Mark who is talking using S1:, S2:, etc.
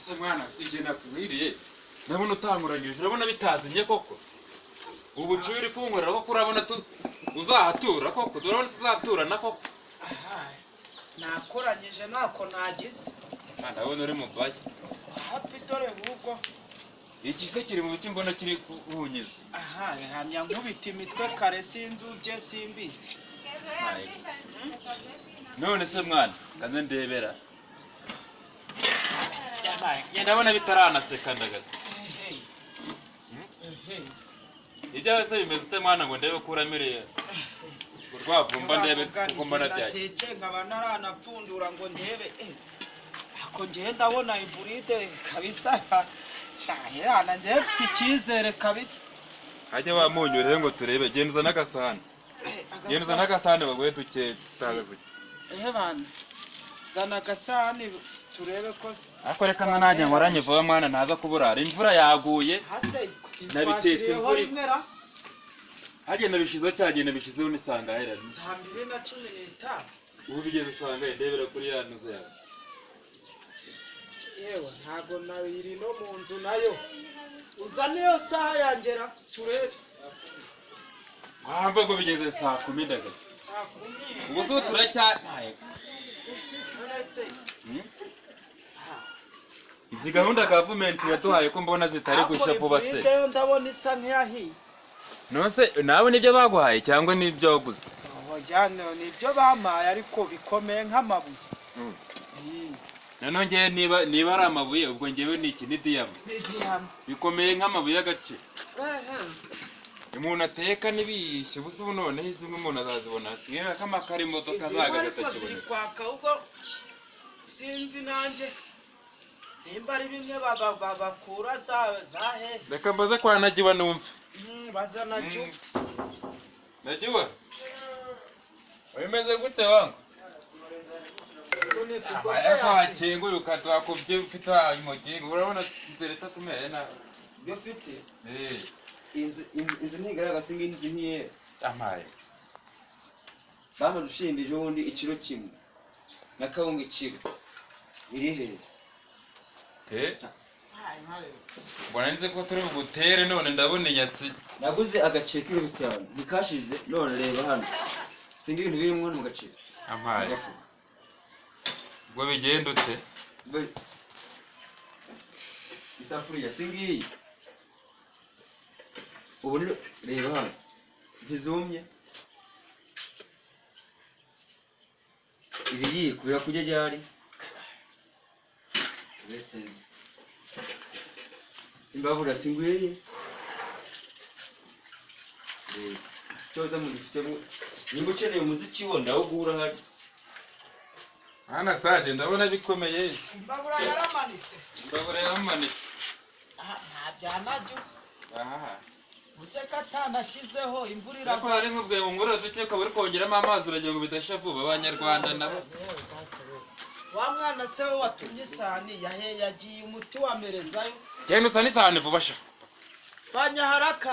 S1: asa mwana igihe nakwiriye ndabona utanguranyije urabona bitazimye koko ubu curi kunkorera ko urabona uzahatura koko turabona tuzaturana koko
S2: nakoranyije nako nagize
S1: ndabona uri mu baye
S2: happy dore bugo
S1: iki se kiri mu biti mbona kiri kuhunyiza
S2: hamya nkubita imitwe kare sinzubye simbizi
S1: none se mwana kaze ndebera ndabona bitaranaseka ndagaza ibyo wese bimeze ute mwana ngo ndebe ko uramereye urwavumba ndebe kuko mbona byaje
S2: nateke nkaba naranapfundura ngo ndebe ako ngiye ndabona iburide kabisa shahirana ngiye mfite icyizere kabisa
S1: hajya bamunyurere ngo turebe genduza n'agasahani genduza n'agasahani bagoye duke taza kuki
S2: bana zana agasahani turebe ko
S1: ako reka nanjye nkoranye vuba mwana ntaza kuburara imvura yaguye nabitetse imvura hajye nabishizeho cyagenda bishizeho n'isanga ahera
S2: 2:15
S1: ubu bigeze sanga ndebera kuri ya ntuzo yawe
S2: yewe ntago nabiri no mu nzu nayo uzane yo saha yangera turebe
S1: ngo bigeze 10 ndagaza
S2: 10
S1: ubu so turacyaye
S2: nonese
S1: izi gahunda government yaduhaye ko mbona zitari gusha vuba se
S2: ndeyo ndabona isa nk'yahiye
S1: nose nawe nibyo baguhaye cyangwa nibyo waguze
S2: jyane nibyo bamaye ariko bikomeye nk'amabuye
S1: none ngiye niba ari amabuye ubwo ngewe niki ni diyama bikomeye nk'amabuye y'agaciro umuntu ateka nibishye buze ubu none zimwe umuntu azazibona twira kamakara imodoka zagagata kibone
S2: kwaka ubwo sinzi nanjye nimba ari bimwe bakura zahe
S1: reka mbaze kwa nagiba numve
S2: baza najyo
S1: nagiba wemeze gute wangu
S2: sone kuko
S1: yakengo yukatwa ko bye ufite umugengo urabona zereta tumeye na
S2: byo fite
S3: inzu ntigaragaza inzu nkiye
S1: amaye
S3: bama dushimbije ubundi ikiro kimwe na kawunga ikiro iri he
S1: mbona nzi ko turi bugutere none ndabona inyatsi
S3: naguze agaciro k'ibiro 5 bikashize none reba hano singa ibintu biri mu gaciro
S1: amaye ubwo bigenda ute
S3: isafuriya singiyi ubu reba hano ntizumye ibiyiko birakujya ryari uretse imbabura singuye cyoza mu dufitemo nimba ukeneye umuziki wo ndawugura hari
S1: hana saje ndabona bikomeye
S2: imbabura yaramanitse nta byanajyo useka tanashyizeho imvura
S1: irako hari nkubwe mu ngoro duke uri kongeramo amazi uragira ngo bidasha vuba abanyarwanda nabo
S2: wa mwana se watumye isani yagiye umuti wamerezayo
S1: cyane usana isahani vuba sha
S2: fanya haraka